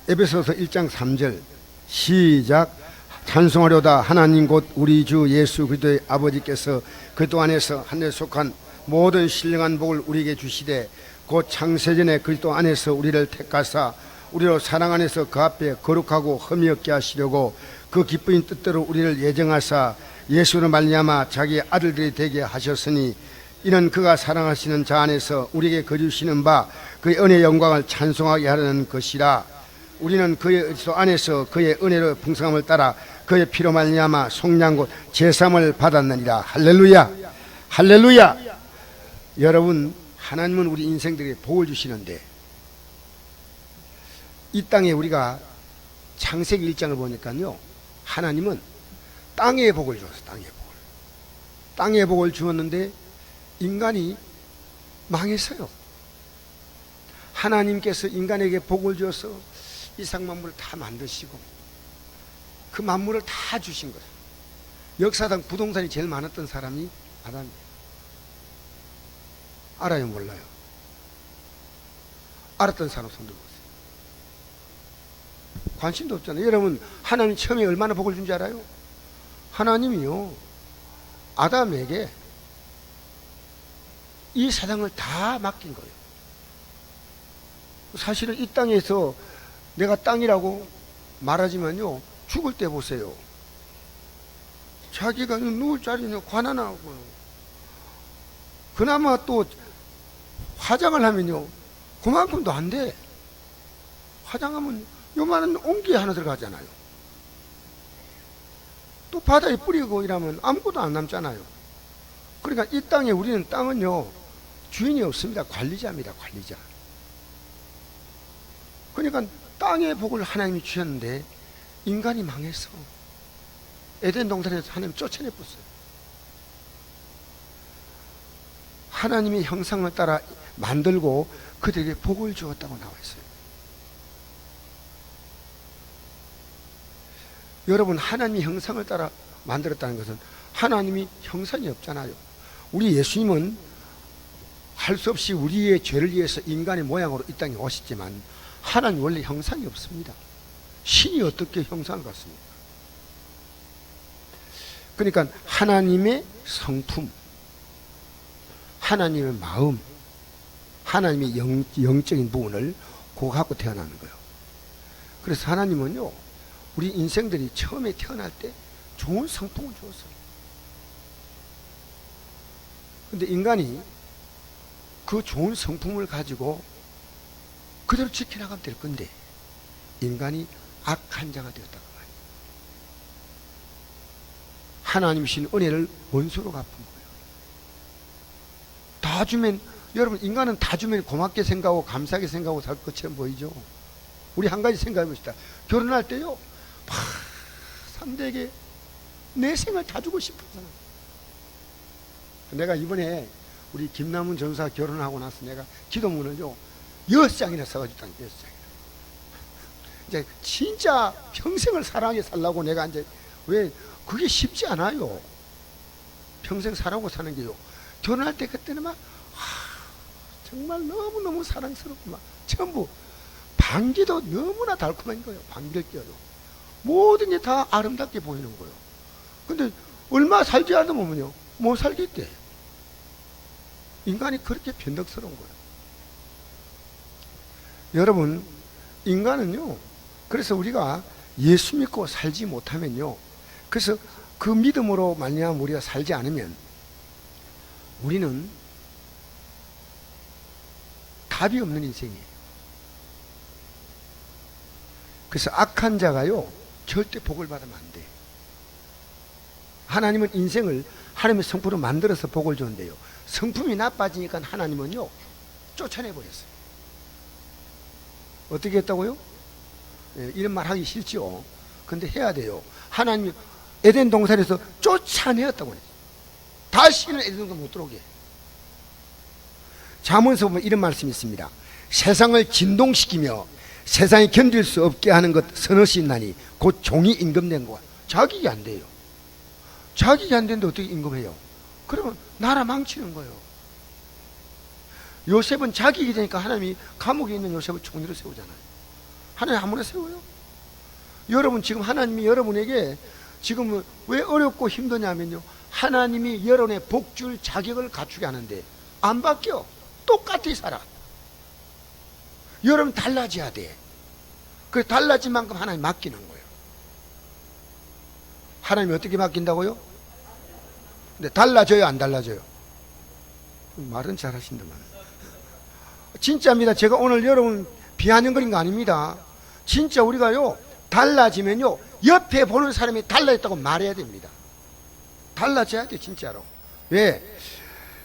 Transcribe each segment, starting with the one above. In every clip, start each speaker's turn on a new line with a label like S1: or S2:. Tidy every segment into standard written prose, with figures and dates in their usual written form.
S1: 에베소서 1장 3절 시작. 찬송하려다 하나님 곧 우리 주 예수 그리스도의 아버지께서 그리스도 안에서 하늘에 속한 모든 신령한 복을 우리에게 주시되 곧 창세전에 그리스도 안에서 우리를 택하사 우리로 사랑 안에서 그 앞에 거룩하고 흠이 없게 하시려고 그 기쁘신 뜻대로 우리를 예정하사 예수로 말미암아 자기 아들들이 되게 하셨으니 이는 그가 사랑하시는 자 안에서 우리에게 거주시는 바 그의 은혜의 영광을 찬송하게 하려는 것이라. 우리는 그의 안에서 그의 은혜로 풍성함을 따라 그의 피로 말미암아 속량 곧 제삼을 받았느니라. 할렐루야, 할렐루야. 여러분, 하나님은 우리 인생들에게 복을 주시는데 이 땅에 우리가 창세기 1장을 보니까요, 하나님은 땅의 복을 주었어요. 땅의 복을 주었는데 인간이 망했어요. 하나님께서 인간에게 복을 주어서 이상 만물을 다 만드시고 그 만물을 다 주신 거예요. 역사상 부동산이 제일 많았던 사람이 아담이에요. 알아요, 몰라요? 알았던 사람 손 들고 있어요. 관심도 없잖아요. 여러분, 하나님 처음에 얼마나 복을 준지 알아요? 하나님이요, 아담에게 이 세상을 다 맡긴 거예요. 사실은 이 땅에서 내가 땅이라고 말하지만요, 죽을 때 보세요. 자기가 누울 자리는 관한하고요. 그나마 또 화장을 하면요, 그만큼도 안 돼. 화장하면 요만한 옹기 하나 들어가잖아요. 또 바다에 뿌리고 이러면 아무것도 안 남잖아요. 그러니까 이 땅에 우리는 땅은요, 주인이 없습니다. 관리자입니다. 관리자. 그러니까 땅의 복을 하나님이 주셨는데 인간이 망해서 에덴 동산에서 하나님 쫓아내버렸어요. 하나님의 형상을 따라 만들고 그들에게 복을 주었다고 나와 있어요. 여러분, 하나님의 형상을 따라 만들었다는 것은 하나님이 형상이 없잖아요. 우리 예수님은 할 수 없이 우리의 죄를 위해서 인간의 모양으로 이 땅에 오셨지만 하나님 원래 형상이 없습니다. 신이 어떻게 형상을 갖습니까? 그러니까 하나님의 성품, 하나님의 마음, 하나님의 영적인 부분을 고하고 태어나는 거예요. 그래서 하나님은요, 우리 인생들이 처음에 태어날 때 좋은 성품을 주었어요. 근데 인간이 그 좋은 성품을 가지고 그대로 지켜나가면 될 건데 인간이 악한 자가 되었다고 말이에요. 하나님이 주신 은혜를 원수로 갚은 거예요. 다 주면, 여러분, 인간은 다 주면 고맙게 생각하고 감사하게 생각하고 살 것처럼 보이죠. 우리 한 가지 생각해 봅시다. 결혼할 때요, 상대에게 내 생을 다 주고 싶어서. 내가 이번에 우리 김남훈 전사 결혼하고 나서 내가 기도문을요 6장이나 써가지고 6장이나. 이제 진짜 평생을 사랑하게 살라고 내가 이제, 왜 그게 쉽지 않아요. 평생 사랑하고 사는 게요. 결혼할 때 그때는 막 정말 너무너무 사랑스럽고 막 전부 반기도 너무나 달콤한 거예요. 반기를 껴요. 모든 게 다 아름답게 보이는 거예요. 근데 얼마 살지 않으면요 못 살겠대. 인간이 그렇게 변덕스러운 거예요. 여러분, 인간은요, 그래서 우리가 예수 믿고 살지 못하면요, 그래서 그 믿음으로 말미암아 우리가 살지 않으면 우리는 답이 없는 인생이에요. 그래서 악한 자가요 절대 복을 받으면 안 돼요. 하나님은 인생을 하나님의 성품으로 만들어서 복을 줬는데요, 성품이 나빠지니까 하나님은요 쫓아내버렸어요. 어떻게 했다고요? 이런 말 하기 싫죠. 근데 해야 돼요. 하나님이 에덴 동산에서 쫓아내었다고 했어요. 다시는 에덴 동산 못 들어오게. 잠언서 보면 이런 말씀이 있습니다. 세상을 진동시키며 세상이 견딜 수 없게 하는 것 서너시 있나니 곧 종이 임금된 거야. 자격이 안 돼요. 자격이 안 되는데 어떻게 임금해요? 그러면 나라 망치는 거예요. 요셉은 자격이 되니까 하나님이 감옥에 있는 요셉을 총리로 세우잖아요. 하나님 한 번에 세워요. 여러분 지금 하나님이 여러분에게 지금 왜 어렵고 힘드냐면요, 하나님이 여러분의 복줄 자격을 갖추게 하는데 안 바뀌어. 똑같이 살아. 여러분 달라져야 돼. 그 달라진 만큼 하나님 맡기는 거예요. 하나님이 어떻게 맡긴다고요? 근데 달라져요, 안 달라져요? 말은 잘하신다만. 진짜입니다. 제가 오늘 여러분 비아냥거린 거 아닙니다. 진짜 우리가요, 달라지면요, 옆에 보는 사람이 달라졌다고 말해야 됩니다. 달라져야 돼, 진짜로. 왜?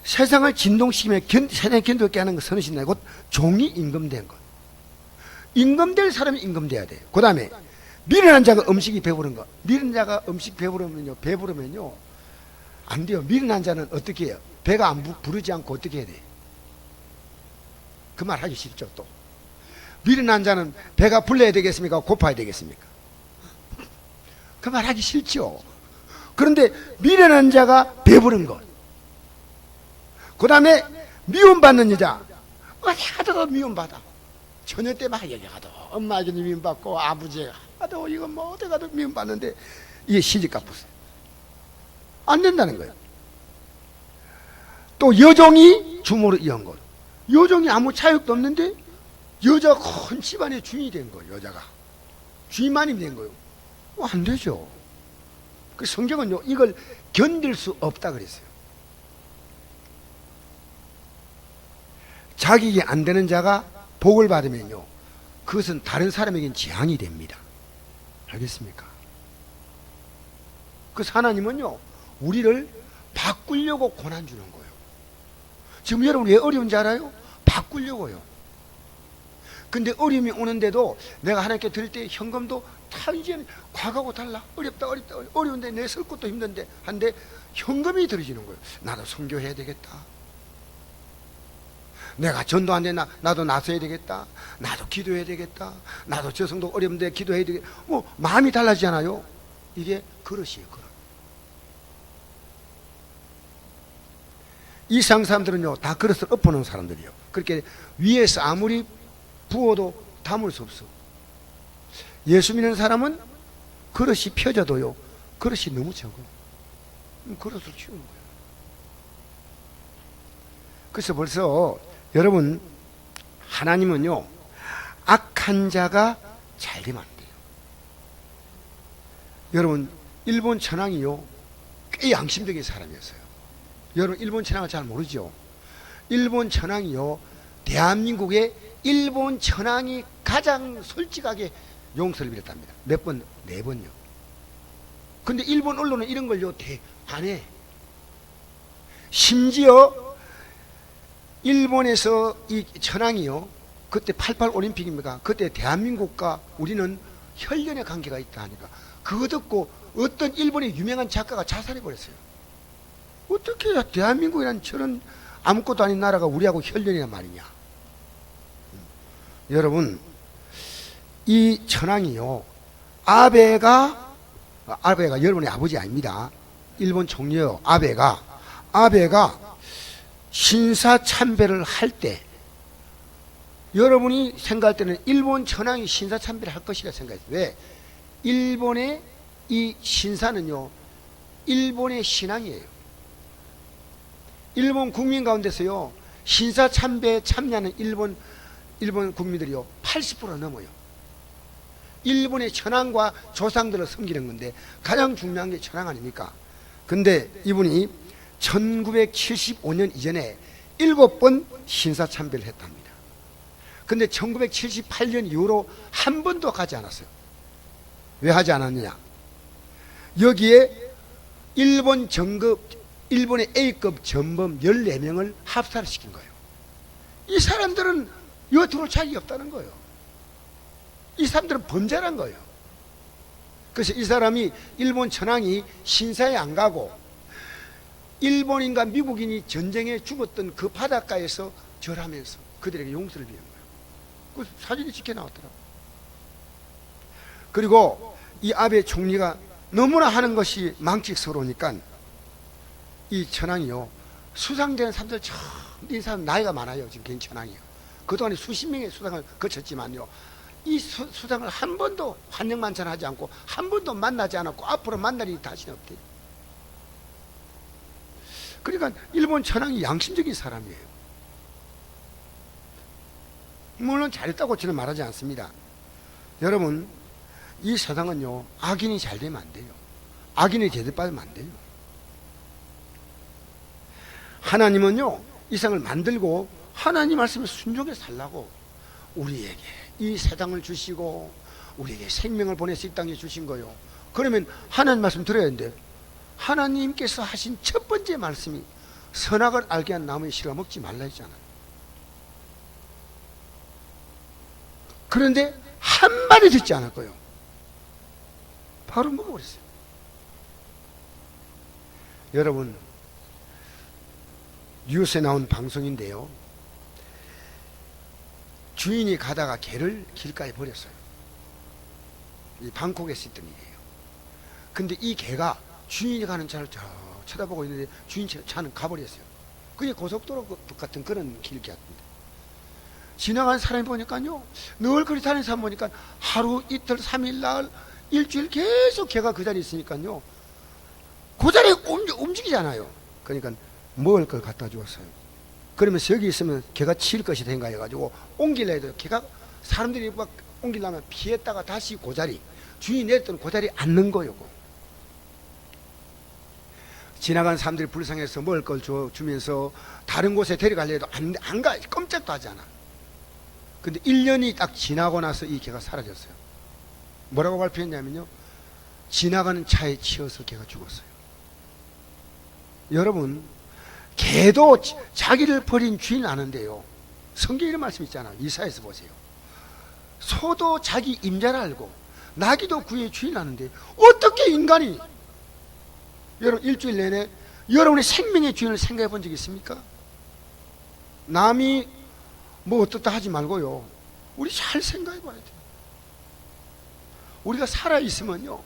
S1: 세상을 진동시키며 세상에 견딜게 하는 거 선으신다. 곧 종이 임금된 것. 임금될 사람이 임금돼야 돼. 그 다음에 미련한 자가 음식이 배부른 것. 미련한 자가 음식 배부르면요 안 돼요. 미련한 자는 어떻게 해요? 배가 안 부르지 않고 어떻게 해야 돼? 그 말 하기 싫죠. 또 미련한 자는 배가 불러야 되겠습니까? 고파야 되겠습니까? 그 말 하기 싫죠. 그런데 미련한 자가 배부른 것. 그 다음에 미움받는 여자. 어디 가도 미움받아. 처녀 때 막 여기 가도 엄마에게 미움받고 아버지가 가도 이거 뭐 어디 가도 미움받는데 이게 시집값 보세요. 안 된다는 거예요. 또 여종이 주모로 이은 것. 여종이 아무 차역도 없는데 여자가 큰 집안의 주인이 된 거예요. 여자가 주인마님이 된 거예요. 안 되죠. 그 성경은요 이걸 견딜 수 없다 그랬어요. 자격이 안 되는 자가 복을 받으면요 그것은 다른 사람에겐 재앙이 됩니다. 알겠습니까? 그래서 하나님은요 우리를 바꾸려고 고난 주는 거예요. 지금 여러분 왜 어려운지 알아요? 바꾸려고요. 근데 어려움이 오는데도 내가 하나님께 드릴 때 현금도 다 이제 과거하고 달라. 어렵다 어려운데 내 쓸 것도 힘든데 한데 현금이 들어지는 거예요. 나도 선교해야 되겠다. 내가 전도 안 되나 나도 나서야 되겠다. 나도 기도해야 되겠다. 나도 저 성도 어려운데 기도해야 되겠다. 뭐 마음이 달라지잖아요. 이게 그릇이에요. 그릇. 이상 사람들은요 다 그릇을 엎어놓은 사람들이에요. 그렇게 위에서 아무리 부어도 담을 수 없어. 예수 믿는 사람은 그릇이 펴져도요 그릇이 너무 적어. 그릇을 치우는 거예요. 그래서 벌써 여러분 하나님은요 악한 자가 잘 되면 안 돼요. 여러분 일본 천황이요 꽤 양심적인 사람이었어요. 여러분 일본 천황을 잘 모르죠? 일본 천황이요 대한민국의 일본 천황이 가장 솔직하게 용서를 빌었답니다. 몇 번? 4번요. 근데 일본 언론은 이런 걸요 안 해. 심지어 일본에서 이 천황이요 그때 88 올림픽입니까? 그때 대한민국과 우리는 혈연의 관계가 있다 하니까 그거 듣고 어떤 일본의 유명한 작가가 자살해 버렸어요. 어떻게 대한민국이란 저런 아무것도 아닌 나라가 우리하고 혈연이란 말이냐. 여러분 이 천황이요 아베가 여러분의 아버지 아닙니다. 일본 총리요 아베가 신사참배를 할 때 여러분이 생각할 때는 일본 천황이 신사참배를 할 것이라 생각했어요. 왜? 일본의 이 신사는요 일본의 신앙이에요. 일본 국민 가운데서요 신사참배에 참여하는 일본 국민들이요 80% 넘어요. 일본의 천황과 조상들을 섬기는 건데 가장 중요한 게 천황 아닙니까? 근데 이분이 1975년 이전에 7번 신사참배를 했답니다. 근데 1978년 이후로 한 번도 가지 않았어요. 왜 하지 않았느냐? 여기에 일본의 A급 전범 14명을 합사를 시킨 거예요. 이 사람들은 여기 들어올 자격이 없다는 거예요. 이 사람들은 범죄란 거예요. 그래서 이 사람이 일본 천황이 신사에 안 가고 일본인과 미국인이 전쟁에 죽었던 그 바닷가에서 절하면서 그들에게 용서를 비는 거예요. 그 사진이 찍혀 나왔더라고요. 그리고 이 아베 총리가 너무나 하는 것이 망측스러우니까 이 천황이요 수상되는 사람들 이 사람 나이가 많아요. 지금 괜 천황이요. 그동안에 수십 명의 수상을 거쳤지만요 이 수상을 한 번도 환영만찬하지 않고 한 번도 만나지 않았고 앞으로 만날 일이 다시는 없대요. 그러니까 일본 천황이 양심적인 사람이에요. 물론 잘했다고 저는 말하지 않습니다. 여러분, 이 세상은요, 악인이 잘 되면 안 돼요. 악인이 제대받으면 안 돼요. 하나님은요, 이 세상을 만들고 하나님 말씀에 순종해 살라고 우리에게 이 세상을 주시고 우리에게 생명을 보내서 이 땅에 주신 거요. 그러면 하나님 말씀 들어야 되는데, 하나님께서 하신 첫 번째 말씀이 선악을 알게 한 나무의 씨를 먹지 말라 했잖아요. 그런데 한마디 듣지 않았고요, 바로 먹어버렸어요. 여러분, 뉴스에 나온 방송인데요, 주인이 가다가 개를 길가에 버렸어요. 이 방콕에서 있던 일이에요. 근데 이 개가 주인이 가는 차를 쳐다보고 있는데 주인 차는 가버렸어요. 그게 고속도로 같은 그런 길 같은데, 지나간 사람이 보니까요, 늘 그리 다니는 사람 보니까 하루, 이틀, 3일, 나흘, 일주일 계속 개가 그 자리에 있으니까요, 그 자리에 움직이잖아요. 그러니까 먹을 걸 갖다 주었어요. 그러면서 여기 있으면 개가 치일 것이 된가 해가지고 옮기려 해도 개가, 사람들이 막 옮기려면 피했다가 다시 그 자리, 주인이 내렸던 그 자리에 앉는 거요. 지나간 사람들이 불쌍해서 먹을 걸 주면서 다른 곳에 데려가려 해도 안 가, 꼼짝도 하지 않아. 근데 1년이 딱 지나고 나서 이 개가 사라졌어요. 뭐라고 발표했냐면요, 지나가는 차에 치여서 개가 죽었어요. 여러분, 개도 자기를 버린 주인 아는데요, 성경에 이런 말씀 있잖아요. 이사야서 보세요. 소도 자기 임자를 알고 나귀도 그의 주인 아는데 어떻게 인간이, 여러분, 일주일 내내 여러분의 생명의 주인을 생각해 본 적 있습니까? 남이 뭐 어떻다 하지 말고요, 우리 잘 생각해 봐야 돼요. 우리가 살아있으면요,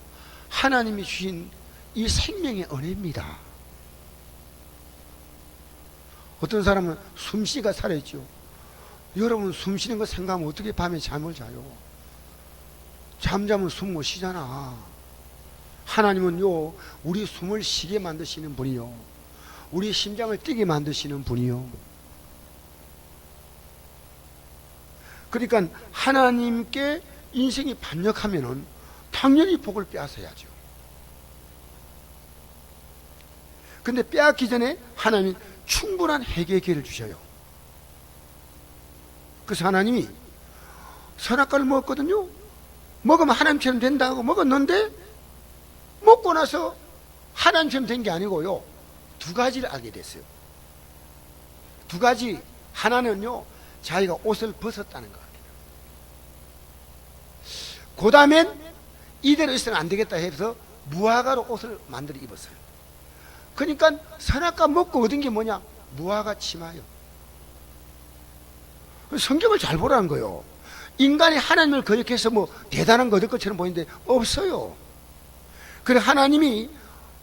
S1: 하나님이 주신 이 생명의 은혜입니다. 어떤 사람은 숨쉬가 살아있죠. 여러분, 숨 쉬는 거 생각하면 어떻게 밤에 잠을 자요? 잠자면 숨 못 쉬잖아. 하나님은요, 우리 숨을 쉬게 만드시는 분이요, 우리 심장을 뛰게 만드시는 분이요. 그러니까 하나님께 인생이 반역하면은 당연히 복을 빼앗아야죠. 근데 빼앗기 전에 하나님은 충분한 회개의 기회를 주셔요. 그래서 하나님이 선악과를 먹었거든요. 먹으면 하나님처럼 된다고 먹었는데, 먹고 나서 하나님처럼 된 게 아니고요, 두 가지를 알게 됐어요. 두 가지. 하나는요, 자기가 옷을 벗었다는 것. 그 다음엔 이대로 있으면 안 되겠다 해서 무화과로 옷을 만들어 입었어요. 그러니까 선악과 먹고 얻은 게 뭐냐? 무화과 치마요. 성경을 잘 보라는 거예요. 인간이 하나님을 거역해서 뭐 대단한 거 얻을 것처럼 보이는데 없어요. 그래, 하나님이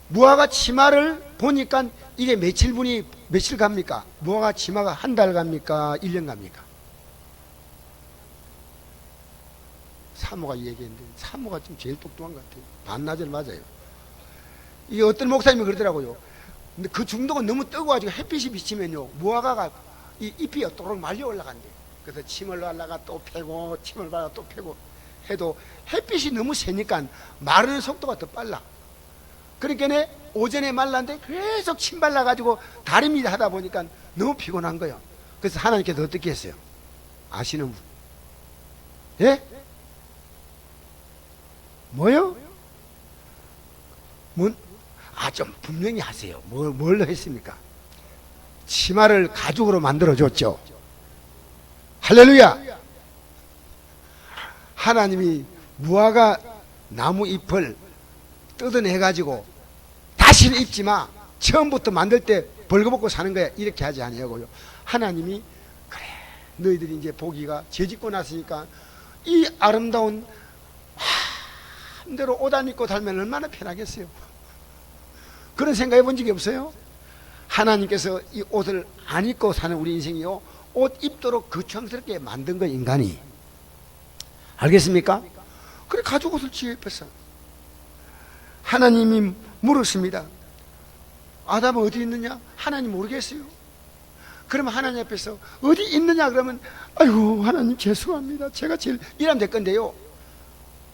S1: 무화과 치마를 보니까 이게 며칠 갑니까? 무화과 치마가 한 달 갑니까? 1년 갑니까? 사모가 얘기했는데, 사모가 좀 제일 똑똑한 것 같아요. 반나절 맞아요. 이게 어떤 목사님이 그러더라고요. 근데 그 중도가 너무 뜨거워가지고 햇빛이 비치면요, 무화과가 이 잎이 또록 말려 올라간대. 그래서 침을 발라가 또 패고, 침을 발라 또 패고 해도 햇빛이 너무 세니까 마르는 속도가 더 빨라. 그러니까 오전에 말랐는데 계속 침 발라가지고 다리미다 하다 보니까 너무 피곤한 거예요. 그래서 하나님께서 어떻게 했어요? 아시는 분? 예? 뭐요? 좀 분명히 하세요. 뭘로 했습니까? 치마를 가죽으로 만들어줬죠. 할렐루야! 하나님이 무화과 나무 잎을 뜯어내가지고 다시는 입지 마, 처음부터 만들 때 벌거벗고 사는 거야, 이렇게 하지 아니하고요, 하나님이 그래, 너희들이 이제 보기가 죄짓고 났으니까 이 아름다운 마음대로 옷 안 입고 살면 얼마나 편하겠어요. 그런 생각 해본 적이 없어요? 하나님께서 이 옷을 안 입고 사는 우리 인생이요, 옷 입도록 거추장스럽게 만든 거, 인간이. 알겠습니까? 그래 가죽 옷을 지어입혔어. 하나님이 물었습니다. 아담은 어디 있느냐? 하나님 모르겠어요. 그러면 하나님 앞에서 어디 있느냐 그러면 아이고 하나님 죄송합니다. 제가 제일 이러면 될 건데요.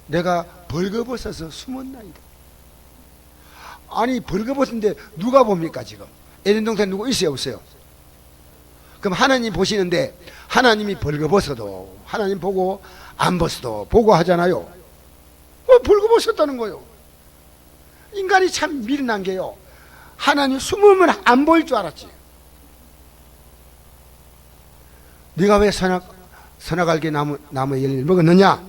S1: 내가 벌거벗어서 숨었나이다. 아니 벌거벗은데 누가 봅니까 지금? 에덴 동산 누구 있어요 없어요? 그럼 하나님 보시는데 하나님이 벌거벗어도 하나님 보고 안 벗어도 보고 하잖아요. 벌거벗었다는 거예요. 인간이 참 미련한 게요. 하나님 숨으면 안 보일 줄 알았지. 네가 왜 선악알게 나무의 열매를 먹었느냐?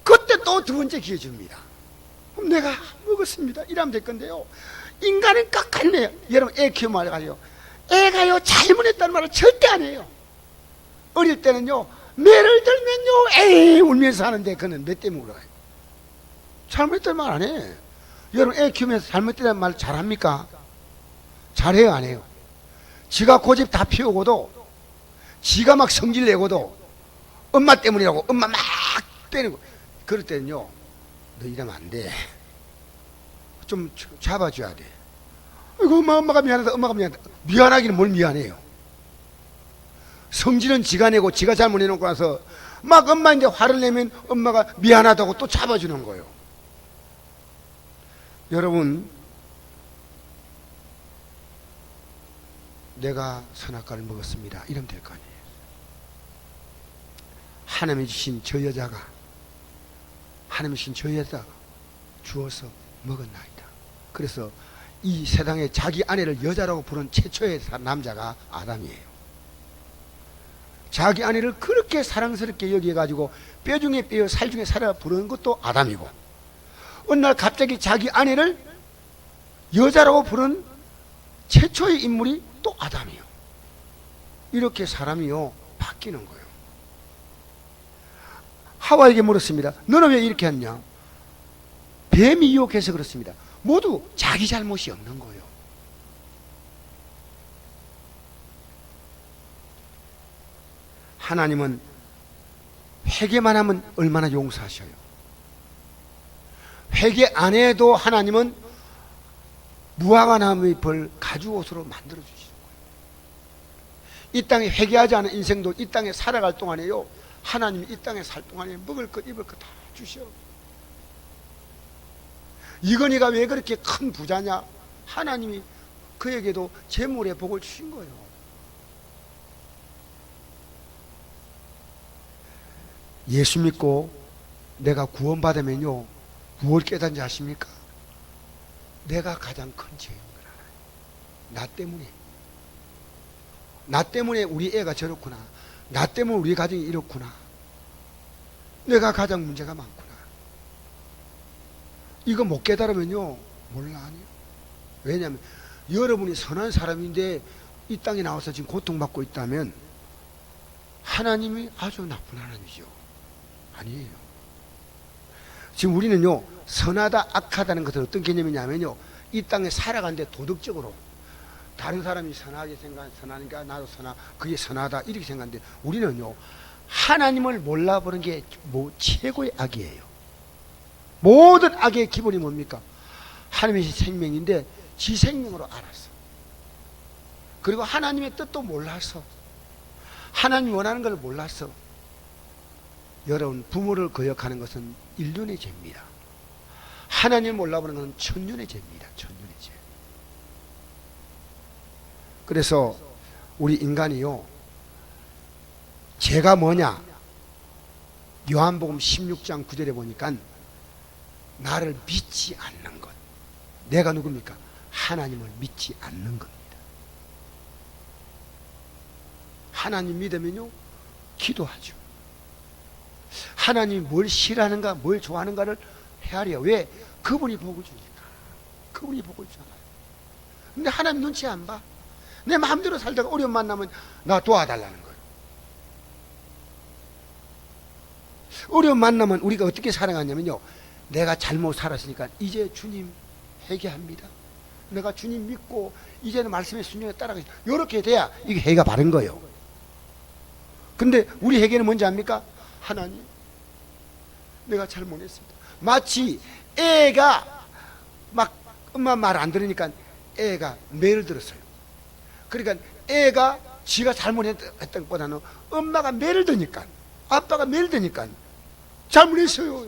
S1: 그때 또 두 번째 기회 줍니다. 그럼 내가 먹었습니다. 이러면 될 건데요. 인간은 깎아내요. 여러분 애 키우면 알아요. 애가요 잘못했다는 말을 절대 안 해요. 어릴 때는요 매를 들면요 에이 울면서 하는데 그는 몇 때문에 울어요? 잘못했다는 말 안 해. 여러분 애 키우면서 잘못했다는 말 잘합니까? 잘해요 안 해요? 지가 고집 다 피우고도 지가 막 성질 내고도 엄마 때문이라고 엄마 막 때리고 그럴 때는요 너 이러면 안 돼. 좀 잡아줘야 돼. 이거 엄마가 미안하다. 엄마가 미안하다. 미안하기는 뭘 미안해요. 성질은 지가 내고 지가 잘못해놓고 나서 막 엄마 이제 화를 내면 엄마가 미안하다고 또 잡아주는 거예요. 여러분 내가 선악과를 먹었습니다. 이러면 될 거 아니에요. 하나님이 주신 저 여자가 하나님이 주신 저 여자가 주어서 먹었나이다. 그래서 이 세상에 자기 아내를 여자라고 부른 최초의 남자가 아담이에요. 자기 아내를 그렇게 사랑스럽게 여기가지고 뼈 중에 뼈 살 중에 살아 부르는 것도 아담이고 어느 날 갑자기 자기 아내를 여자라고 부른 최초의 인물이 또 아담이요. 이렇게 사람이요 바뀌는 거예요. 하와에게 물었습니다. 너는 왜 이렇게 했냐? 뱀이 유혹해서 그렇습니다. 모두 자기 잘못이 없는 거예요. 하나님은 회개만 하면 얼마나 용서하셔요. 회개 안 해도 하나님은 무화과나무의 벌 가죽옷으로 만들어 주시는 거예요. 이 땅에 회개하지 않은 인생도 이 땅에 살아갈 동안에요 하나님이 이 땅에 살 동안에 먹을 것 입을 것 다 주셔. 이건희가 왜 그렇게 큰 부자냐? 하나님이 그에게도 재물의 복을 주신 거예요. 예수 믿고 내가 구원받으면요 무엇을 깨닫는지 아십니까? 내가 가장 큰 죄인 걸 알아요. 나 때문에 우리 애가 저렇구나. 나 때문에 우리 가정이 이렇구나. 내가 가장 문제가 많구나. 이거 못 깨달으면요 몰라 아니요. 왜냐하면 여러분이 선한 사람인데 이 땅에 나와서 지금 고통받고 있다면 하나님이 아주 나쁜 하나님이죠. 아니에요. 지금 우리는요 선하다 악하다는 것은 어떤 개념이냐면요 이 땅에 살아가는데 도덕적으로 다른 사람이 선하니까 나도 그게 선하다 이렇게 생각하는데 우리는요 하나님을 몰라보는 게 최고의 악이에요. 모든 악의 기본이 뭡니까? 하나님의 생명인데 지 생명으로 알았어. 그리고 하나님의 뜻도 몰라서 하나님이 원하는 걸 몰라서 여러분 부모를 거역하는 것은 인륜의 죄입니다. 하나님을 몰라보는 것은 천륜의 죄입니다. 천륜의 죄. 그래서 우리 인간이요 죄가 뭐냐? 요한복음 16장 9절에 보니까 나를 믿지 않는 것. 내가 누굽니까? 하나님을 믿지 않는 겁니다. 하나님 믿으면요 기도하죠. 하나님이 뭘 싫어하는가 뭘 좋아하는가를 헤아려. 왜? 그분이 복을 주니까. 그분이 복을 주잖아요. 근데 하나님 눈치 안 봐. 내 마음대로 살다가 어려움 만나면 나 도와달라는 거예요. 어려움 만나면 우리가 어떻게 살아가냐면요 내가 잘못 살았으니까 이제 주님 회개합니다. 내가 주님 믿고 이제는 말씀에 순종에 따라가겠다. 이렇게 돼야 이게 회개가 바른 거예요. 근데 우리 회개는 뭔지 압니까? 하나님, 내가 잘못했습니다. 마치 애가 막 엄마 말 안 들으니까 애가 매를 들었어요. 그러니까 애가 지가 잘못했던 것보다는 엄마가 매를 드니까, 아빠가 매를 드니까 잘못했어요.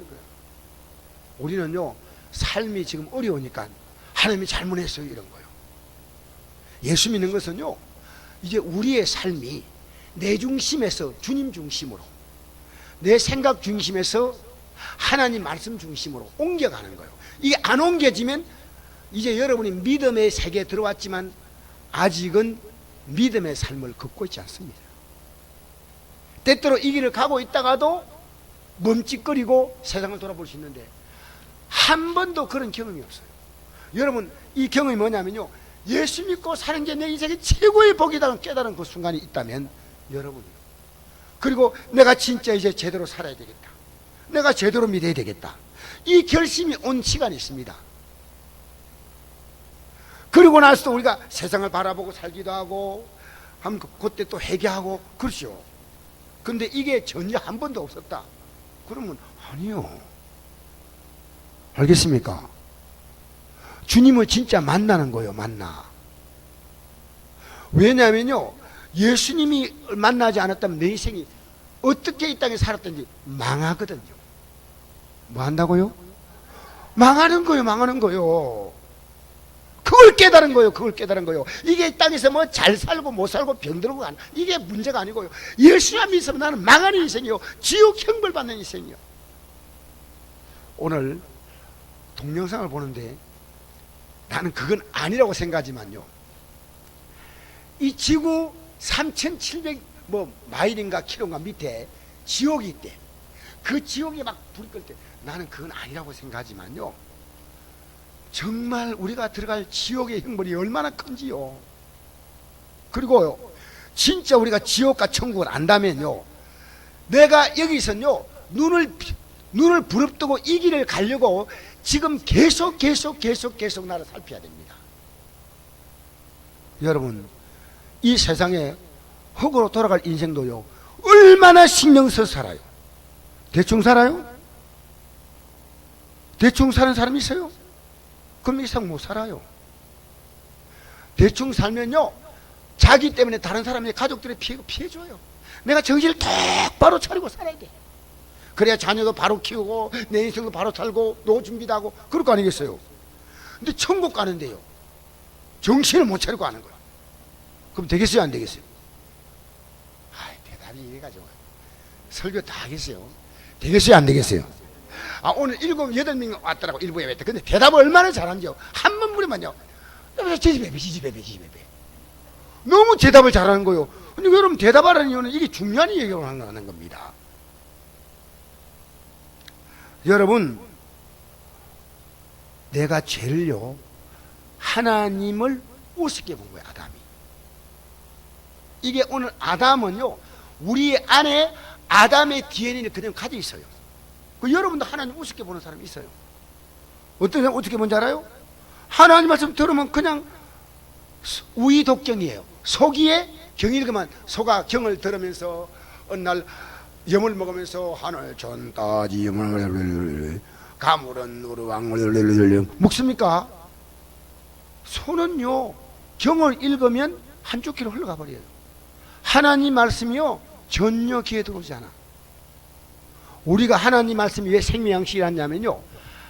S1: 우리는요, 삶이 지금 어려우니까 하나님이 잘못했어요 이런 거예요. 예수 믿는 것은요, 이제 우리의 삶이 내 중심에서 주님 중심으로, 내 생각 중심에서 하나님 말씀 중심으로 옮겨가는 거예요. 이게 안 옮겨지면 이제 여러분이 믿음의 세계에 들어왔지만 아직은 믿음의 삶을 걷고 있지 않습니다. 때때로 이 길을 가고 있다가도 멈칫거리고 세상을 돌아볼 수 있는데 한 번도 그런 경험이 없어요. 여러분, 이 경험이 뭐냐면요, 예수 믿고 사는 게 내 인생의 최고의 복이라는 깨달은 그 순간이 있다면 여러분이요, 그리고 내가 진짜 이제 제대로 살아야 되겠다, 내가 제대로 믿어야 되겠다, 이 결심이 온 시간이 있습니다. 그리고 나서 우리가 세상을 바라보고 살기도 하고 하면 그때 또 회개하고 그렇죠. 근데 이게 전혀 한 번도 없었다 그러면 아니요. 알겠습니까? 주님을 진짜 만나는 거예요. 만나. 왜냐하면요, 예수님이 만나지 않았다면 내 인생이 어떻게 이 땅에 살았든지 망하거든요. 뭐 한다고요? 망하는 거예요. 망하는 거예요. 그걸 깨달은 거예요. 그걸 깨달은 거예요. 이게 이 땅에서 뭐 잘 살고 못 살고 병들고 이게 문제가 아니고요, 예수님 믿으면 나는 망하는 인생이요, 지옥 형벌 받는 인생이요. 오늘 동영상을 보는데 나는 그건 아니라고 생각하지만요, 이 지구 3,700 마일인가 킬로인가 밑에 지옥이 있대. 그 지옥에 막 불이 끌 때 나는 그건 아니라고 생각하지만요, 정말 우리가 들어갈 지옥의 형벌이 얼마나 큰지요. 그리고 진짜 우리가 지옥과 천국을 안다면요, 내가 여기서는요 눈을 부릅뜨고 이 길을 가려고 지금 계속 나를 살펴야 됩니다. 여러분, 이 세상에 흙으로 돌아갈 인생도요, 얼마나 신경 써서 살아요. 대충 살아요? 대충 사는 사람이 있어요? 그럼 이상 못 살아요. 대충 살면요, 자기 때문에 다른 사람의 가족들의 피해줘요. 내가 정신을 똑바로 차리고 살아야 돼. 그래야 자녀도 바로 키우고 내 인생도 바로 살고 노후 준비도 하고 그럴 거 아니겠어요. 근데 천국 가는데요, 정신을 못 차리고 하는 거야. 그럼 되겠어요, 안 되겠어요? 대답이 이래가지고 설교 다 하겠어요? 되겠어요, 안 되겠어요? 오늘 7, 8명 왔더라고, 일부 예배 때. 근데 대답을 얼마나 잘하는지요. 한 번 물으면요, 지지배배. 너무 대답을 잘하는 거예요. 근데 여러분, 대답하라는 이유는 이게 중요한 얘기를 하는 겁니다. 여러분, 내가 죄를요, 하나님을 우습게 본 거예요, 아담이. 이게 오늘 아담은요, 우리 안에 아담의 DNA를 그대로 가지고 있어요. 여러분도 하나님 우습게 보는 사람이 있어요. 어떤 사람 어떻게 보는지 알아요? 하나님 말씀 들으면 그냥 우이독경이에요. 소기에 경이 읽으면 소가 경을 들으면서 어느 날 염을 먹으면서 하늘 전따지 가물은 우르왕 먹습니까? 소는요, 경을 읽으면 한 주기로 흘러가 버려요. 하나님 말씀이요, 전혀 귀에 들어오지 않아. 우리가 하나님 말씀이 왜 생명양식이라냐면요,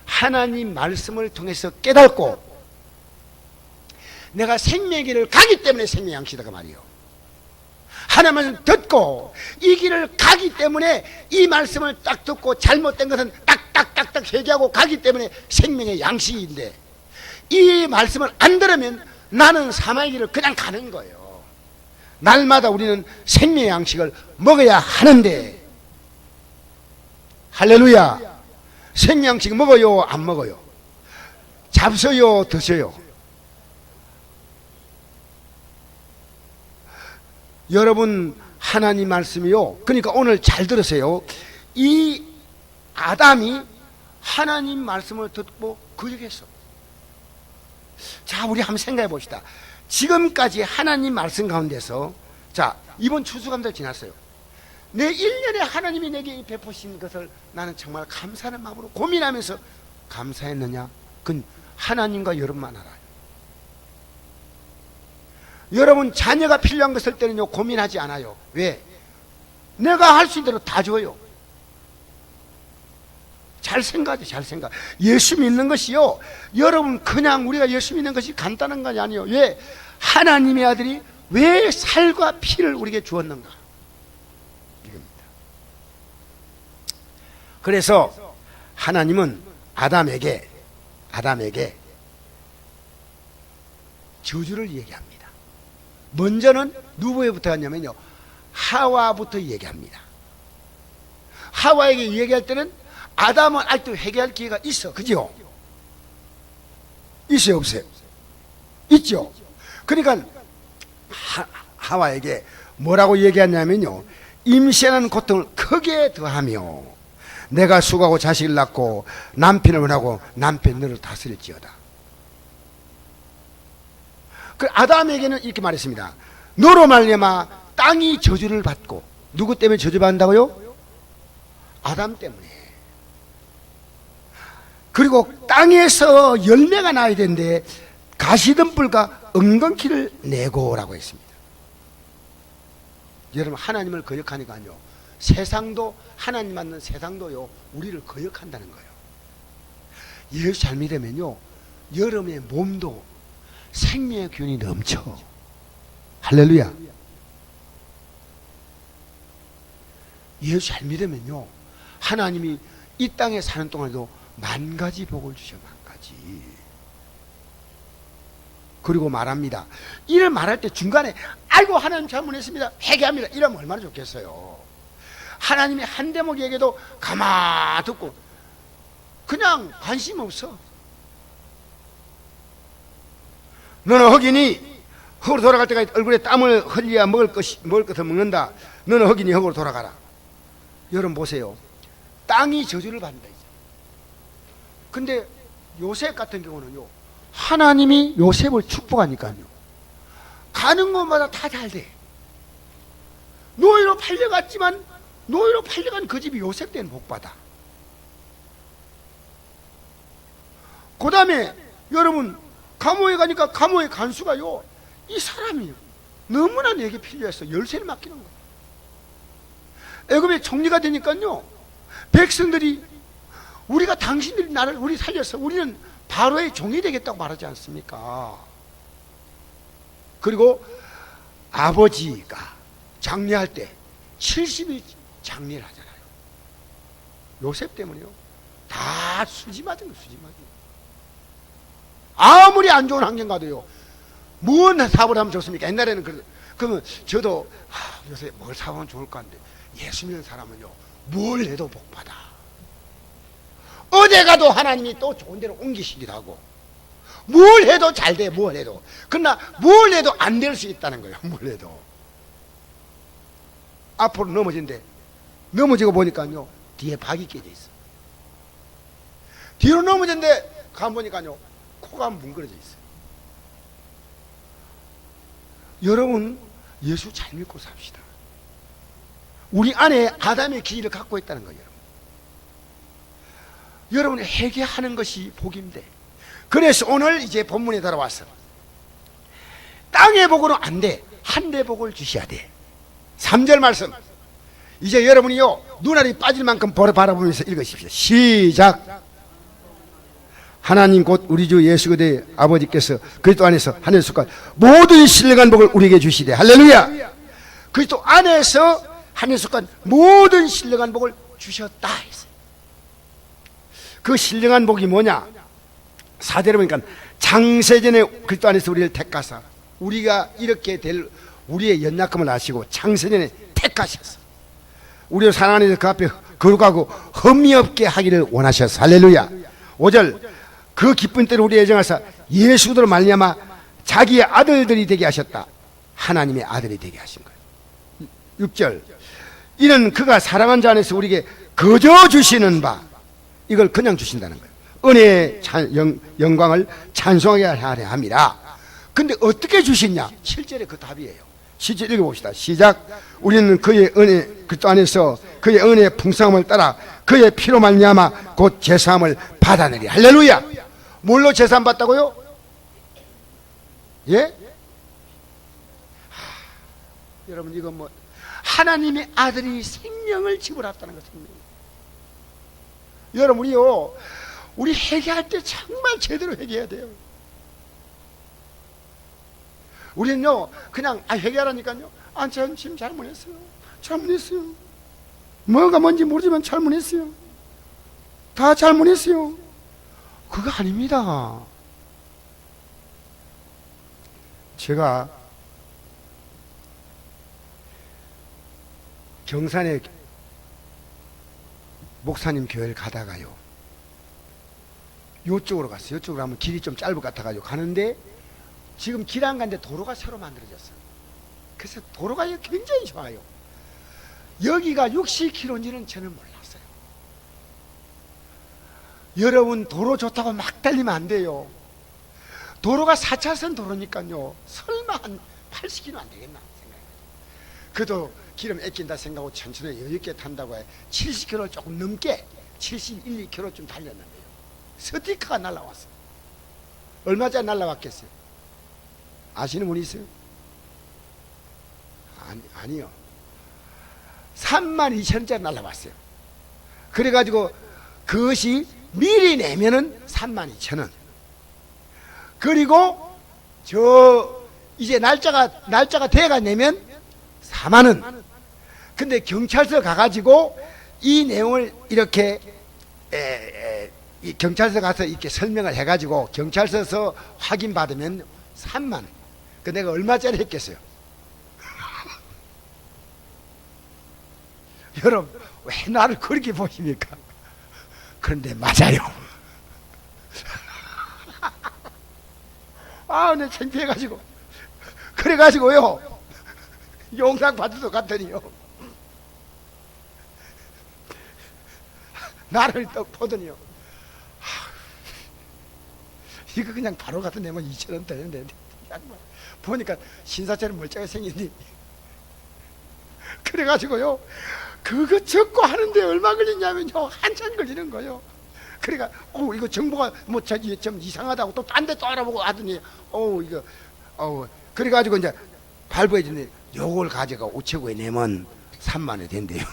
S1: 하나님 말씀을 통해서 깨닫고 내가 생명의 길을 가기 때문에 생명양식이다 그 말이에요. 하나님 말씀 듣고 이 길을 가기 때문에, 이 말씀을 딱 듣고 잘못된 것은 딱딱딱딱 회개하고 가기 때문에 생명의 양식인데, 이 말씀을 안 들으면 나는 사망의 길을 그냥 가는 거예요. 날마다 우리는 생명의 양식을 먹어야 하는데, 할렐루야. 생명식 먹어요, 안 먹어요? 잡숴요, 드셔요? 여러분, 하나님 말씀이요, 그러니까 오늘 잘 들으세요. 이 아담이 하나님 말씀을 듣고 거역했어. 자, 우리 한번 생각해 봅시다. 지금까지 하나님 말씀 가운데서, 자, 이번 추수감사절 지났어요. 내 1년에 하나님이 내게 베푸신 것을 나는 정말 감사하는 마음으로 고민하면서 감사했느냐? 그건 하나님과 여러분만 알아요. 여러분 자녀가 필요한 것을 때는요 고민하지 않아요. 왜? 내가 할 수 있는 대로 다 줘요. 잘 생각하죠. 잘 생각. 예수 믿는 것이요, 여러분 그냥 우리가 예수 믿는 것이 간단한 것이 아니에요. 왜? 하나님의 아들이 왜 살과 피를 우리에게 주었는가, 이겁니다. 그래서 하나님은 아담에게 저주를 얘기합니다. 먼저는 누구에부터 하냐면요, 하와부터 얘기합니다. 하와에게 얘기할 때는 아담은 아직도 회개할 기회가 있어. 그죠? 있어요, 없어요? 있죠. 그러니까 하와에게 뭐라고 얘기하냐면요, 임신하는 고통을 크게 더하며 내가 수고하고 자식을 낳고 남편을 원하고 남편 너를 다스릴지어다. 그 아담에게는 이렇게 말했습니다. 너로 말미암아 땅이 저주를 받고. 누구 때문에 저주받는다고요? 아담 때문에. 그리고 땅에서 열매가 나야 되는데 가시덤불과 엉겅퀴를 내고라고 했습니다. 여러분 하나님을 거역하니까요, 세상도, 하나님 맞는 세상도요 우리를 거역한다는 거예요. 예수 잘 믿으면요 여러분의 몸도 생명의 기운이 넘쳐. 할렐루야. 예수 잘 믿으면요 하나님이 이 땅에 사는 동안에도 10,000가지 복을 주셔. 10,000가지. 그리고 말합니다. 이를 말할 때 중간에 아이고 하나님 잘못했습니다, 회개합니다, 이러면 얼마나 좋겠어요. 하나님이 한 대목 얘기해도 가만 듣고 그냥 관심 없어. 너는 흑인이 흑으로 돌아갈 때까지 얼굴에 땀을 흘려야 먹을 것을 먹는다. 너는 흑인이 흑으로 돌아가라. 여러분 보세요. 땅이 저주를 받는다. 근데 요셉 같은 경우는요, 하나님이 요셉을 축복하니까요 가는 곳마다 다 잘 돼. 노예로 팔려갔지만 노예로 팔려간 그 집이 요셉 때는 복받아. 그 다음에 여러분 감옥에 가니까 감옥의 간수가요, 이 사람이 너무나 내게 필요해서 열쇠를 맡기는 거예요. 애굽의 총리가 되니까요 백성들이 우리가 당신들이 나를 우리 살려서 우리는 바로의 종이 되겠다고 말하지 않습니까? 그리고 아버지가 장례할 때 70일 장례를 하잖아요. 요셉 때문에요 다 수지 맞은 거예요. 수지 맞은 거예요. 아무리 안 좋은 환경 가도요 뭔 사업을 하면 좋습니까? 옛날에는 그러면 저도 요새 뭘 사업하면 좋을까 하는데, 예수 믿는 사람은요 뭘 해도 복받아. 어디 가도 하나님이 또 좋은 데로 옮기시기도 하고, 뭘 해도 잘 돼. 뭘 해도. 그러나 뭘 해도 안 될 수 있다는 거예요. 뭘 해도. 앞으로 넘어진대. 넘어지고 보니까요 뒤에 박이 깨져 있어. 뒤로 넘어진대. 가보니까요 코가 뭉그러져 있어요. 여러분 예수 잘 믿고 삽시다. 우리 안에 아담의 기질을 갖고 있다는 거예요. 여러분이 회개하는 것이 복인데, 그래서 오늘 이제 본문에 들어와서 땅의 복으로 안 돼. 하늘의 복을 주셔야 돼. 3절 말씀 이제 여러분이요 눈알이 빠질 만큼 바라보면서 읽으십시오. 시작. 하나님 곧 우리 주 예수 그리스도의 아버지께서 그리스도 안에서 하늘 속한 모든 신령한 복을 우리에게 주시되. 할렐루야. 그리스도 안에서 하늘 속한 모든 신령한 복을 주셨다 했어요. 그 신령한 복이 뭐냐? 4절에 보니까 창세전에 그리스도 안에서 우리를 택하사 우리가 이렇게 될 우리의 연약함을 아시고 창세전에 택하셨어. 우리를 사랑하는 그 앞에 거룩하고 흠이 없게 하기를 원하셨어. 할렐루야. 5절 그 기쁜 때로 우리 예정하사 예수로 말미암아 자기의 아들들이 되게 하셨다. 하나님의 아들이 되게 하신 거예요. 6절 이는 그가 사랑한 자 안에서 우리에게 거저 주시는 바, 이걸 그냥 주신다는 거예요. 은혜의 영광을 찬송하게 하려 함이라. 근데 어떻게 주시냐? 7절에 그 답이에요. 시작 읽어봅시다. 시작. 우리는 그의 은혜 그리스도 안에서 그의 은혜의 풍성함을 따라 그의 피로 말미암아 곧 제사함을 받아내리. 할렐루야. 뭘로 제사함 받다고요? 예? 여러분 이건 뭐 하나님의 아들이 생명을 지불했다는 것입니다. 여러분 우리 회개할 때 정말 제대로 회개해야 돼요. 우리는요 그냥 회개하라니까요. 전 지금 잘못했어요. 뭐가 뭔지 모르지만 잘못했어요. 다 잘못했어요. 그거 아닙니다. 제가 경산에 목사님 교회를 가다가요 요쪽으로 갔어요. 요쪽으로 가면 길이 좀 짧을 것 같아가지고 가는데 지금 길 안 가는데 도로가 새로 만들어졌어요. 그래서 도로가 굉장히 좋아요. 여기가 60km인지는 저는 몰랐어요. 여러분 도로 좋다고 막 달리면 안 돼요. 도로가 4차선 도로니까요 설마 한 80km 안 되겠나 생각해요. 그래도 기름 아낀다 생각하고 천천히 여유있게 탄다고 해 70km 조금 넘게 71, 2km 좀 달렸는데요 스티커가 날라왔어요. 얼마짜리 날라왔겠어요? 아시는 분 있어요? 아니요. 32,000원짜리 날라왔어요. 그래가지고 그것이 미리 내면은 32,000원. 그리고 이제 날짜가 돼가 내면 4만원. 근데 경찰서 가가지고 이 내용을 이렇게 이 경찰서 가서 이렇게 설명을 해가지고 경찰서에서 확인받으면 3만원. 그 내가 얼마짜리 했겠어요? 여러분 왜 나를 그렇게 보십니까? 그런데 맞아요. 내 창피해가지고 그래가지고요 용상 받으러 갔더니요 나를 떡 보더니요 이거 그냥 바로 갖다 내면 2,000원 되는데 보니까 신사처럼 멀쩡하게 생긴데 그래가지고요 그거 적고 하는데 얼마 걸리냐면요 한참 걸리는 거예요. 그러니까 이거 정보가 뭐 저기 좀 이상하다고 또 딴 데 또 알아보고 하더니 그래가지고 이제 발부해 주는데 요걸 가져가 우체국에 내면 3만원이 된대요.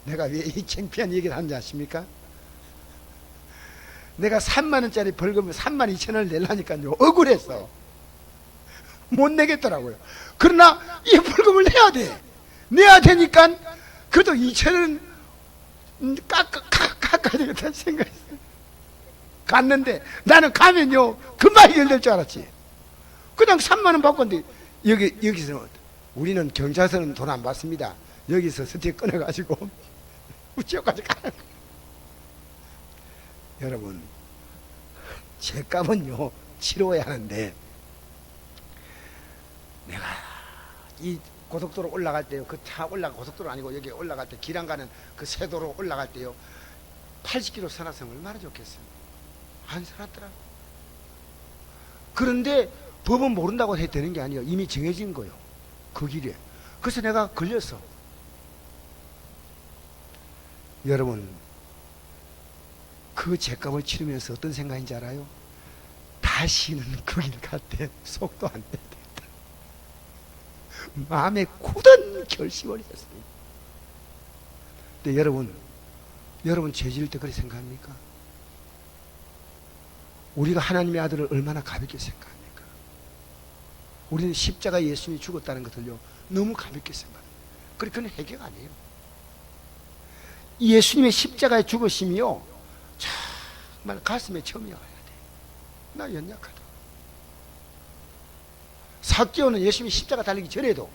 S1: 내가 왜 이 창피한 얘기를 하는지 아십니까? 내가 3만원짜리 벌금을 32,000원을 내려니까요 억울해서 못 내겠더라고요. 그러나 이 벌금을 내야 되니까 그래도 2,000원 깎아야 되겠다는 생각했어요. 갔는데 나는 가면요 금방 해결될 줄 알았지. 그냥 3만원 받건데 여기서 우리는 경찰서는 돈 안 받습니다. 여기서 스티커 꺼내가지고 우체국까지 가는 거예요. 여러분 죄값은요 치러야 하는데 내가 이 고속도로 올라갈 때요 그 차 고속도로 아니고 여기 올라갈 때 길 안 가는 그 세도로 올라갈 때요 80km 살았으면 얼마나 좋겠어요. 안 살았더라. 그런데 법은 모른다고 해도 되는 게 아니에요. 이미 정해진 거예요 그 길에. 그래서 내가 걸렸어. 여러분 그 죄값을 치르면서 어떤 생각인지 알아요? 다시는 그 길 갈 때 속도 안 내겠다. 마음에 굳은 결심을 했습니다. 근데 여러분 죄 지을 때 그렇게 생각합니까? 우리가 하나님의 아들을 얼마나 가볍게 생각합니까? 우리는 십자가 예수님이 죽었다는 것을요 너무 가볍게 생각합니다. 그건 해결 아니에요. 예수님의 십자가의 죽으심이요 정말 가슴에 점이 와야 돼. 나 연약하다. 삭개오는 예수님이 십자가 달리기 전에도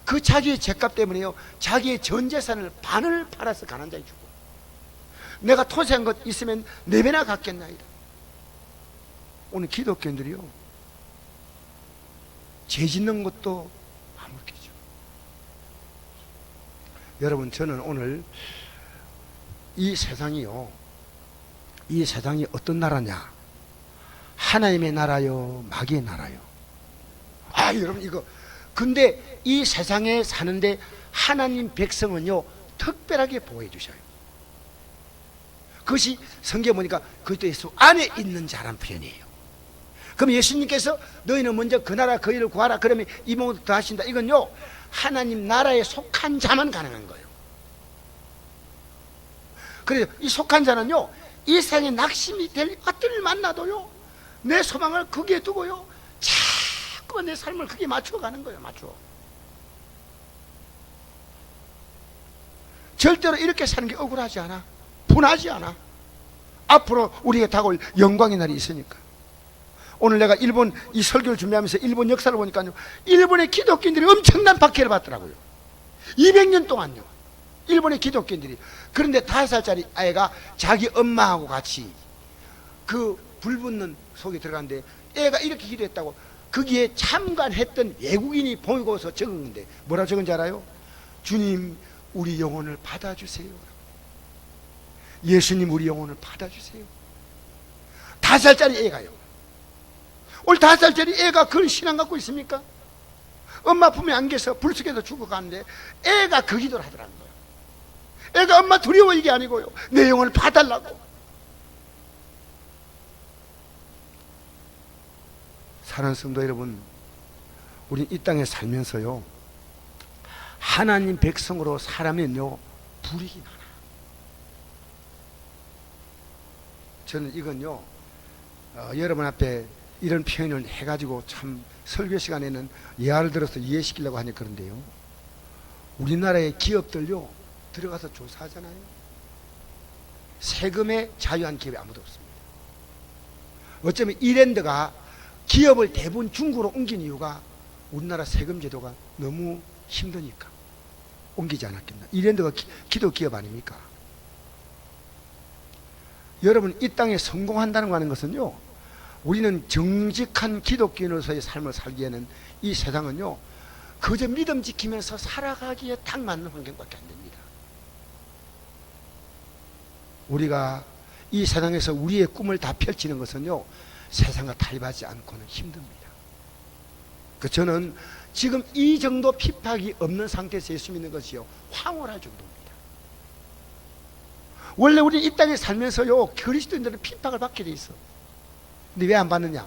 S1: 그 자기의 죄값 때문에요 자기의 전 재산을 반을 팔아서 가난한 자에 주고 내가 토세한 것 있으면 4배나 갚겠나이다. 오늘 기독교인들이요 죄 짓는 것도 아무렇게죠. 여러분 저는 오늘 이 세상이 어떤 나라냐? 하나님의 나라요, 마귀의 나라요. 아, 여러분 이거 근데 이 세상에 사는데 하나님 백성은요 특별하게 보호해 주셔요. 그것이 성경에 보니까 그리스도 예수 안에 있는 자란 표현이에요. 그럼 예수님께서 너희는 먼저 그 나라 그 일을 구하라 그러면 이 모든 더 하신다, 이건요 하나님 나라에 속한 자만 가능한 거예요. 그래서 이 속한 자는요 이 세상에 낙심이 될 어떤 일 만나도요 내 소망을 거기에 두고요 자꾸 내 삶을 거기에 맞춰가는 거예요. 맞춰. 절대로 이렇게 사는 게 억울하지 않아. 분하지 않아. 앞으로 우리에게 다가올 영광의 날이 있으니까. 오늘 내가 일본 이 설교를 준비하면서 일본 역사를 보니까요 일본의 기독교인들이 엄청난 박해를 받더라고요. 200년 동안요 일본의 기독교인들이. 그런데 5살짜리 아이가 자기 엄마하고 같이 그 불 붙는 속에 들어갔는데 애가 이렇게 기도했다고 거기에 참관했던 외국인이 보이고서 적은 건데 뭐라 적은지 알아요? 주님 우리 영혼을 받아주세요. 예수님 우리 영혼을 받아주세요. 5살짜리 애가요. 오늘 5살짜리 애가 그런 신앙 갖고 있습니까? 엄마 품에 안겨서 불 속에서 죽어가는데 애가 그 기도를 하더라는 거예요. 애가 엄마 두려워 이게 아니고요 내 영혼을 봐달라고. 사랑하는 성도 여러분, 우리 이 땅에 살면서요 하나님 백성으로 살아면요 불이익이 많아. 저는 이건요 여러분 앞에 이런 표현을 해가지고 참 설교 시간에는 예화를 들어서 이해시키려고 하니 그런데요 우리나라의 기업들요 들어가서 조사하잖아요. 세금에 자유한 기업이 아무도 없습니다. 어쩌면 이랜드가 기업을 대부분 중국으로 옮긴 이유가 우리나라 세금 제도가 너무 힘드니까 옮기지 않았겠나. 이랜드가 기도 기업 아닙니까? 여러분 이 땅에 성공한다는 거 하는 것은요 우리는 정직한 기독교인으로서의 삶을 살기에는 이 세상은요 그저 믿음 지키면서 살아가기에 딱 맞는 환경밖에 안 됩니다. 우리가 이 세상에서 우리의 꿈을 다 펼치는 것은요 세상과 타협하지 않고는 힘듭니다. 저는 지금 이 정도 핍박이 없는 상태에서 예수 믿는 것이요 황홀할 정도입니다. 원래 우리 이 땅에 살면서요 그리스도인들은 핍박을 받게 돼 있어. 근데 왜 안 받느냐?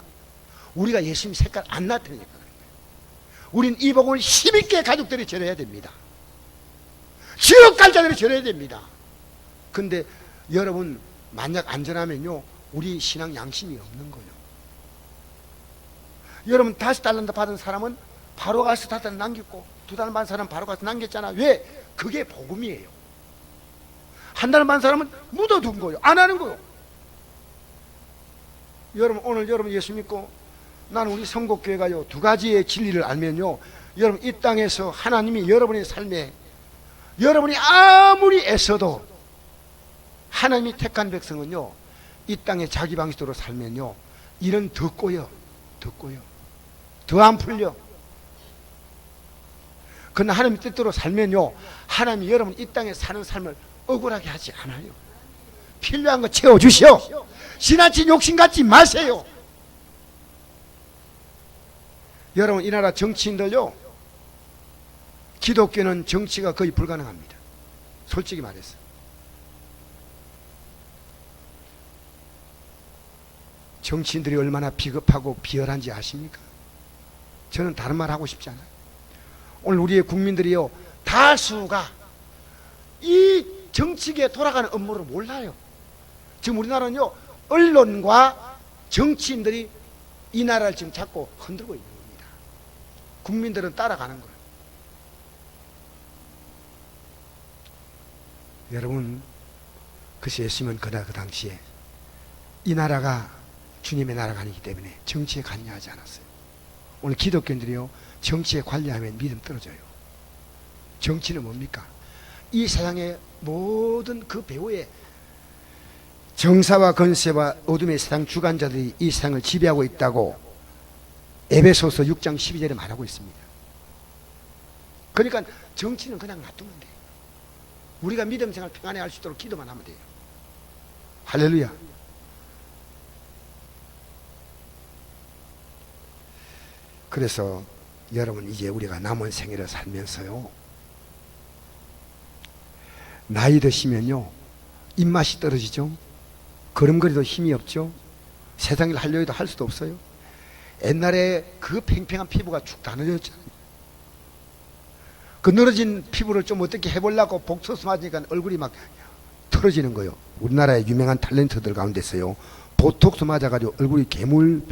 S1: 우리가 예수님 색깔 안 나타내니까 그런 거예요. 우린 이 복음을 힘있게 가족들이 전해야 됩니다. 지옥 갈 자들이 전해야 됩니다. 근데 여러분 만약 안전하면요 우리 신앙 양심이 없는 거예요. 여러분 5달란트 받은 사람은 바로 가서 5달란트 남겼고 2달 받은 사람은 바로 가서 남겼잖아. 왜? 그게 복음이에요. 1달 받은 사람은 묻어둔 거예요. 안 하는 거예요. 여러분 오늘 여러분 예수 믿고 나는 우리 성곡교회가요 2가지의 진리를 알면요 여러분 이 땅에서 하나님이 여러분의 삶에 여러분이 아무리 애써도 하나님이 택한 백성은요 이 땅에 자기 방식대로 살면요 일은 더 꼬여 더 안 풀려. 그러나 하나님 뜻대로 살면요 하나님이 여러분 이 땅에 사는 삶을 억울하게 하지 않아요. 필요한 거 채워주시오. 지나친 욕심 갖지 마세요. 여러분 이 나라 정치인들요 기독교는 정치가 거의 불가능합니다. 솔직히 말해서. 정치인들이 얼마나 비겁하고 비열한지 아십니까? 저는 다른 말 하고 싶지 않아요. 오늘 우리의 국민들이요 다수가 이 정치계에 돌아가는 업무를 몰라요. 지금 우리나라는요 언론과 정치인들이 이 나라를 지금 자꾸 흔들고 있는 겁니다. 국민들은 따라가는 거예요. 여러분 그래서 예수님은 그날 그 당시에 이 나라가 주님의 나라가 아니기 때문에 정치에 관여하지 않았어요. 오늘 기독교인들이요 정치에 관여하면 믿음 떨어져요. 정치는 뭡니까? 이 세상의 모든 그 배후에 정사와 건세와 어둠의 세상 주관자들이 이 세상을 지배하고 있다고 에베소서 6장 12절에 말하고 있습니다. 그러니까 정치는 그냥 놔두면 돼요. 우리가 믿음 생활 평안히 할 수 있도록 기도만 하면 돼요. 할렐루야. 그래서 여러분, 이제 우리가 남은 생애를 살면서요, 나이 드시면요 입맛이 떨어지죠. 걸음걸이도 힘이 없죠. 세상 일 하려 해도 할 수도 없어요. 옛날에 그 팽팽한 피부가 축 다 늘어졌잖아요. 그 늘어진 피부를 좀 어떻게 해보려고 복소스 맞으니까 얼굴이 막 틀어지는 거예요. 우리나라의 유명한 탤런트들 가운데서요, 보톡스 맞아가지고 얼굴이 괴물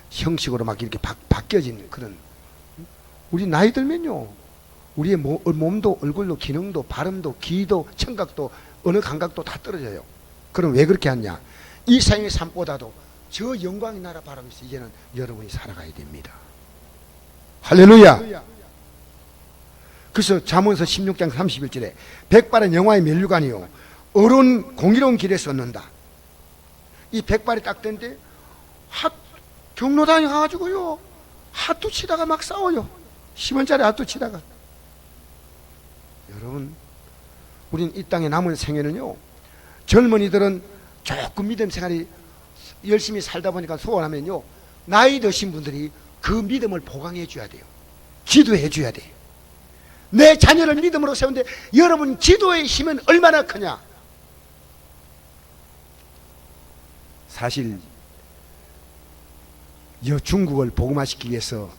S1: 형식으로 막 이렇게 바뀌어진 그런. 우리 나이 들면요, 우리의 몸도 얼굴도 기능도 발음도 귀도 청각도 어느 감각도 다 떨어져요. 그럼 왜 그렇게 하냐? 이 세상의 삶보다도 저 영광의 나라 바라면서 이제는 여러분이 살아가야 됩니다. 할렐루야. 그래서 잠언서 16장 31절에 백발은 영화의 면류관이요 어른 공의로운 길에 섰는다. 이 백발이 딱 된데 경로당에 가가지고요 핫도 치다가 막 싸워요. 10원짜리 핫도 치다가. 여러분, 우린 이 땅에 남은 생애는요, 젊은이들은 조금 믿음 생활이 열심히 살다 보니까 소원하면요, 나이 드신 분들이 그 믿음을 보강해 줘야 돼요. 기도해 줘야 돼요. 내 자녀를 믿음으로 세우는데 여러분 기도의 힘은 얼마나 크냐? 사실 중국을 복음화시키기 위해서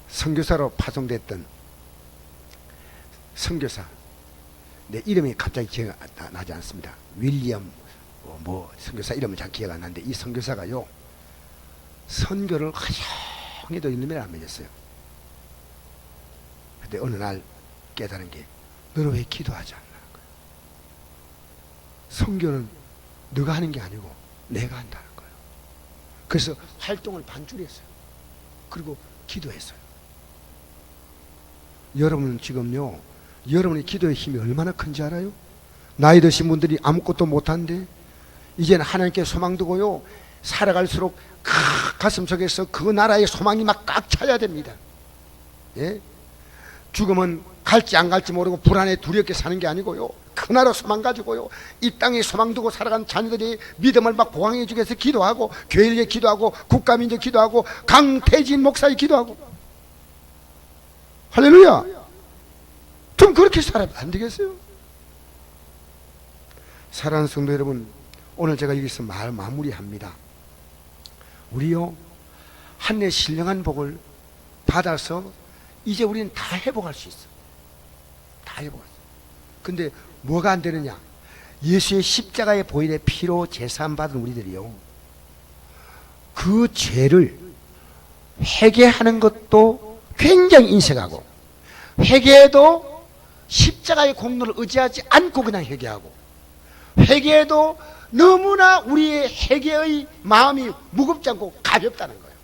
S1: 선교사로 파송됐던 선교사, 내 이름이 갑자기 기억 나지 않습니다. 윌리엄 선교사 이름은 잘 기억 안 나는데, 이 선교사가요 선교를 하영해도 1년을 안 맺었어요. 근데 어느 날 깨달은 게, 너는 왜 기도하지 않나? 선교는 너가 하는 게 아니고 내가 한다는 거예요. 그래서 활동을 반줄했어요. 그리고 기도했어요. 여러분은 지금요, 여러분의 기도의 힘이 얼마나 큰지 알아요? 나이 드신 분들이 아무것도 못한데 이제는 하나님께 소망 두고요 살아갈수록 가슴 속에서 그 나라의 소망이 막 꽉 차야 됩니다. 예? 죽으면 갈지 안 갈지 모르고 불안해 두렵게 사는 게 아니고요, 그 나라 소망 가지고요 이 땅에 소망 두고 살아간 자녀들이 믿음을 막 보강해 주기 위해서 기도하고, 교회에 기도하고, 국가민족 기도하고, 강태진 목사에 기도하고. 할렐루야. 좀 그렇게 살아면 안 되겠어요? 사랑하는 성도 여러분, 오늘 제가 여기서 마무리합니다. 우리요 한 해 신령한 복을 받아서 이제 우리는 다 회복할 수 있어. 다 회복할 수 있어. 근데 뭐가 안 되느냐? 예수의 십자가의 보혈의 피로 제사함 받은 우리들이요, 그 죄를 회개하는 것도 굉장히 인색하고, 회개해도 십자가의 공로를 의지하지 않고 그냥 회개하고, 회개해도 너무나 우리의 회개의 마음이 무겁지 않고 가볍다는 거예요.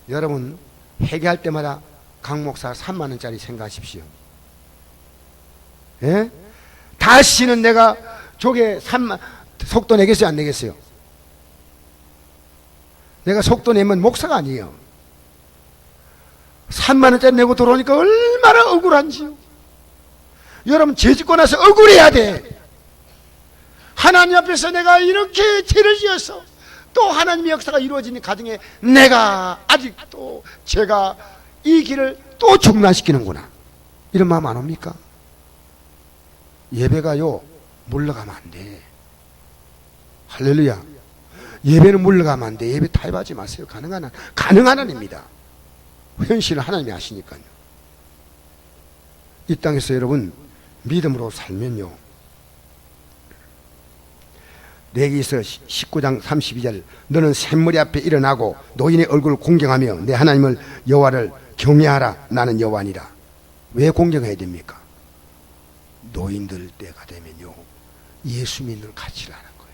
S1: 여러분, 회개할 때마다 강 목사 3만 원짜리 생각하십시오. 예? 다시는 내가 조개 3만 속도 내겠어요, 안 내겠어요? 내가 속도 내면 목사가 아니에요. 3만 원짜리 내고 들어오니까 얼마나 억울한지요. 여러분, 죄 짓고 나서 억울해야 돼. 하나님 앞에서 내가 이렇게 죄를 지어서 또 하나님의 역사가 이루어지는 가정에 내가 아직도 제가 이 길을 또 중단시키는구나, 이런 마음 안 옵니까? 예배가요 물러가면 안 돼. 할렐루야. 예배는 물러가면 안 돼. 예배 타협하지 마세요. 가능한 한입니다. 현실을 하나님이 아시니까요. 이 땅에서 여러분 믿음으로 살면요, 레위기서 19장 32절, 너는 샘머리 앞에 일어나고 노인의 얼굴을 공경하며 내 하나님을 여호와를 경외하라. 나는 여호와니라. 왜 공경해야 됩니까? 노인들 때가 되면요 예수 믿는 가치를 아는 거예요.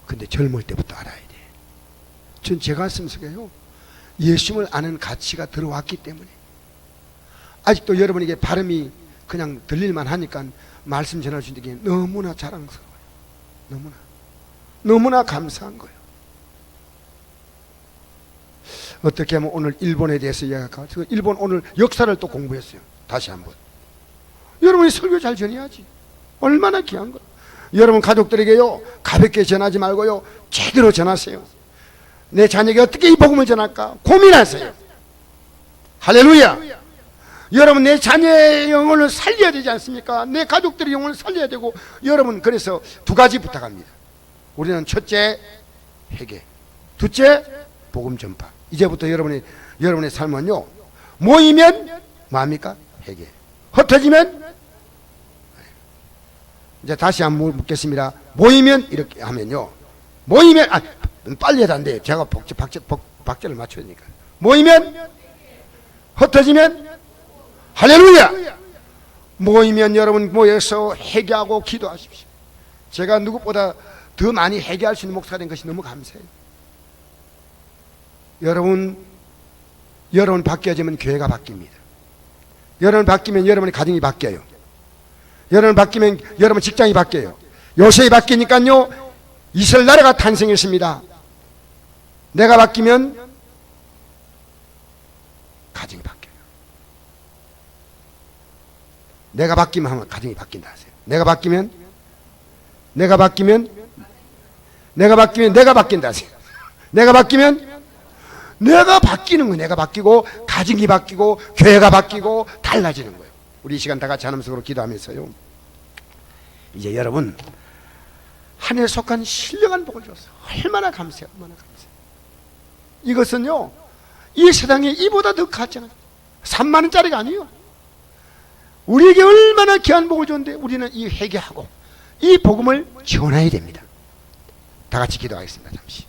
S1: 근데 젊을 때부터 알아야 돼. 전 제 가슴 속에요 예수를 아는 가치가 들어왔기 때문에 아직도 여러분에게 발음이 그냥 들릴만 하니까 말씀 전해주신 게 너무나 자랑스러워요. 너무나 감사한 거예요. 어떻게 하면 오늘 일본에 대해서 이야기할까? 일본 오늘 역사를 또 공부했어요. 다시 한번. 여러분이 설교 잘 전해야지. 얼마나 귀한 거예요. 여러분 가족들에게요 가볍게 전하지 말고요 제대로 전하세요. 내 자녀에게 어떻게 이 복음을 전할까 고민하세요. 할렐루야. 여러분, 내 자녀의 영혼을 살려야 되지 않습니까? 내 가족들의 영혼을 살려야 되고, 여러분, 그래서 두 가지 부탁합니다. 우리는 첫째, 회개. 둘째, 복음 전파. 이제부터 여러분의 삶은요, 모이면 뭐합니까? 회개. 흩어지면, 이제 다시 한번 묻겠습니다. 모이면 이렇게 하면요, 모이면, 빨리 해도 안 돼요. 제가 박자를 맞춰야 되니까. 모이면, 흩어지면, 할렐루야! 모이면 여러분 모여서 회개하고 기도하십시오. 제가 누구보다 더 많이 회개할 수 있는 목사가 된 것이 너무 감사해요. 여러분 바뀌어지면 교회가 바뀝니다. 여러분 바뀌면 여러분의 가정이 바뀌어요. 여러분 바뀌면 여러분 직장이 바뀌어요. 요셉이 바뀌니까요, 이스라엘 나라가 탄생했습니다. 내가 바뀌면 가정이 바뀌어요. 내가 바뀌면 하면 가정이 바뀐다 하세요. 내가 바뀌면 내가 바뀐다 하세요. 내가 바뀌면 내가 바뀌는 거예요. 내가 바뀌고 가정이 바뀌고 교회가 바뀌고 달라지는 거예요. 우리 이 시간 다 같이 하나님으로 기도하면서요, 이제 여러분 한 해 속한 신령한 복을 줬어요. 얼마나 감사해요. 얼마나 감사해요. 이것은요, 이 세상에 이보다 더 가치 않아요. 3만 원짜리가 아니에요. 우리에게 얼마나 귀한 복을 줬는데 우리는 이 회개하고 이 복음을 전해야 됩니다. 다 같이 기도하겠습니다. 잠시.